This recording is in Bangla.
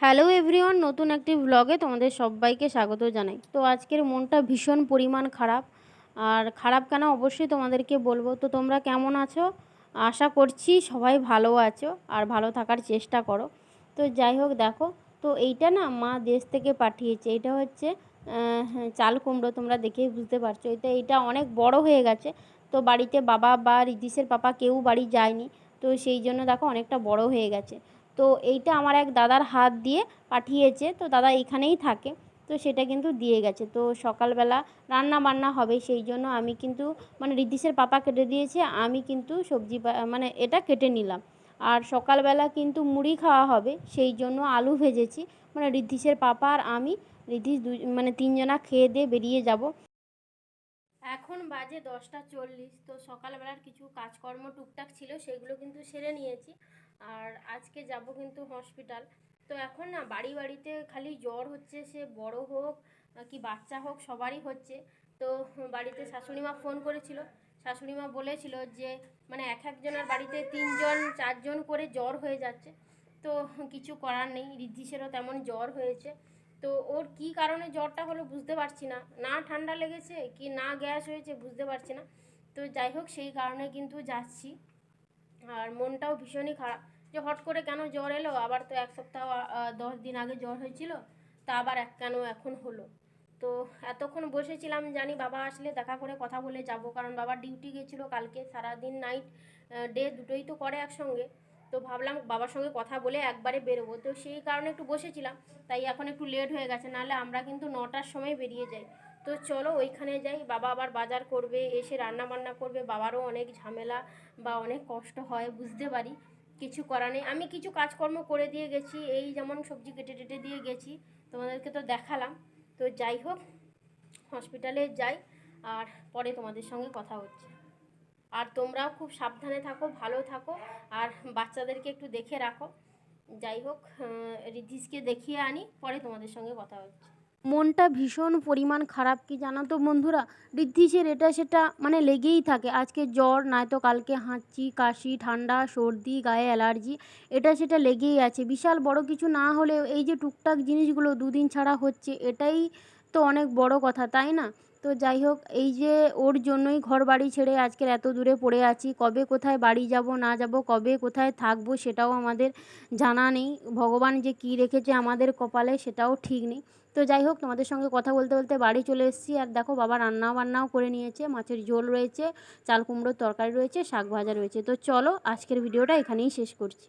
হ্যালো এভরিওয়ান, নতুন একটি ব্লগে তোমাদের সবাইকে স্বাগত জানাই। তো আজকের মনটা ভীষণ পরিমাণ খারাপ। আর খারাপ কেন অবশ্যই তোমাদেরকে বলবো। তো তোমরা কেমন আছো? আশা করছি সবাই ভালো আছো আর ভালো থাকার চেষ্টা করো। তো যাই হোক, দেখো, তো এইটা না মা দেশ থেকে পাঠিয়েছে। এটা হচ্ছে চাল কুমড়ো। তোমরা দেখেই বুঝতে পারছো এইটা অনেক বড় হয়ে গেছে। তো বাড়িতে বাবা বা রিদিসের পাপা কেউ বাড়ি যায়নি। তো সেই জন্য দেখো অনেকটা বড় হয়ে গেছে। তো এইটা আমার এক দাদার হাত দিয়ে পাঠিয়েছে। তো দাদা এখানেই থাকে। তো সেটা কিন্তু দিয়ে গেছে। তো সকালবেলা রান্না বান্না হবে, সেই জন্য আমি কিন্তু মানে রিদ্ধিসের পাপা কেটে দিয়েছে, আমি কিন্তু সবজি মানে এটা কেটে নিলাম। আর সকালবেলা কিন্তু মুড়ি খাওয়া হবে, সেই জন্য আলু ভেজেছি। মানে রিদ্ধিসের পাপা আর আমি, রিদ্ধিস মানে তিনজনা খেয়ে দিয়ে বেরিয়ে যাব। এখন বাজে 10টা 40। তো সকালবেলার কিছু কাজকর্ম টুকটাক ছিল, সেগুলো কিন্তু সেরে নিয়েছি। আর আজকে যাব কিন্তু হসপিটাল। তো এখন না বাড়ি বাড়িতে খালি জ্বর হচ্ছে, সে বড় হোক কি বাচ্চা হোক সবারই হচ্ছে। তো বাড়িতে শাশুড়িমা ফোন করেছিল। শাশুড়িমা বলেছিল যে মানে এক একজনের বাড়িতে 3জন 4জন করে জ্বর হয়ে যাচ্ছে। তো কিছু করার নেই, ঋদ্ধিসেরও তেমন জ্বর হয়েছে। তো ওর কি কারণে জ্বরটা হলো বুঝতে পারছি না, না ঠান্ডা লেগেছে কি না গ্যাস হয়েছে বুঝতে পারছি না। তো যাই হোক, সেই কারণে কিন্তু যাচ্ছি। আর মনটাও ভীষণই খারাপ যে হট করে কেন জ্বর এলো। আবার তো 1 সপ্তাহ 10 দিন আগে জ্বর হয়েছিল, তা আবার কেন এখন হলো। তো এতক্ষণ বসেছিলাম, জানি বাবা আসলে দেখা করে কথা বলে যাব, কারণ বাবা ডিউটি গেছিলো কালকে সারাদিন, নাইট ডে দুটোই তো করে একসঙ্গে। তো ভাবলাম বাবার সঙ্গে কথা বলে একবারে বেরোবো, তো সেই কারণে একটু বসেছিলাম। তাই এখন একটু লেট হয়ে গেছে, নাহলে আমরা কিন্তু 9টার সময় বেরিয়ে যাই। তো চলো ওইখানে যাই। বাবা আবার বাজার করবে, এসে রান্না বান্না করবে, বাবারও অনেক ঝামেলা বা অনেক কষ্ট হয় বুঝতে পারি। কিছু করার নেই, আমি কিছু কাজকর্ম করে দিয়ে গেছি, এই যেমন সবজি কেটে টেটে দিয়ে গেছি, তোমাদেরকে তো দেখালাম। তো যাই হোক, হসপিটালে যাই আর পরে তোমাদের সঙ্গে কথা হচ্ছে। আর তোমরাও খুব সাবধানে থাকো, ভালো থাকো, আর বাচ্চাদেরকে একটু দেখে রাখো। যাই হোক, রিদ্ধিসকে দেখিয়ে আনি, পরে তোমাদের সঙ্গে কথা হচ্ছে। মনটা ভীষণ পরিমাণ খারাপ, কি জানো তো বন্ধুরা, ঋদ্ধিসের এটা সেটা মানে লেগেই থাকে। আজকে জ্বর, নয়তো কালকে হাঁচি কাশি ঠান্ডা সর্দি গায়ে অ্যালার্জি, এটা সেটা লেগেই আছে। বিশাল বড় কিছু না হলেও এই যে টুকটাক জিনিসগুলো দুদিন ছাড়া হচ্ছে, এটাই তো অনেক বড় কথা, তাই না? তো যাই হোক, এই যে ওর জন্যই ঘর বাড়ি ছেড়ে আজকের এত দূরে পড়ে আছি। কবে কোথায় বাড়ি যাব না যাব, কবে কোথায় থাকবো সেটাও আমাদের জানা নেই। ভগবান যে কী রেখেছে আমাদের কপালে সেটাও ঠিক নেই। তো যাই হোক, তোমাদের সঙ্গে কথা বলতে বলতে বাড়ি চলে এসেছি। আর দেখো, বাবা রান্না বান্নাও করে নিয়েছে, মাছের ঝোল রয়েছে, চাল কুমড়োর তরকারি রয়েছে, শাক ভাজা রয়েছে। তো চলো আজকের ভিডিওটা এখানেই শেষ করছি।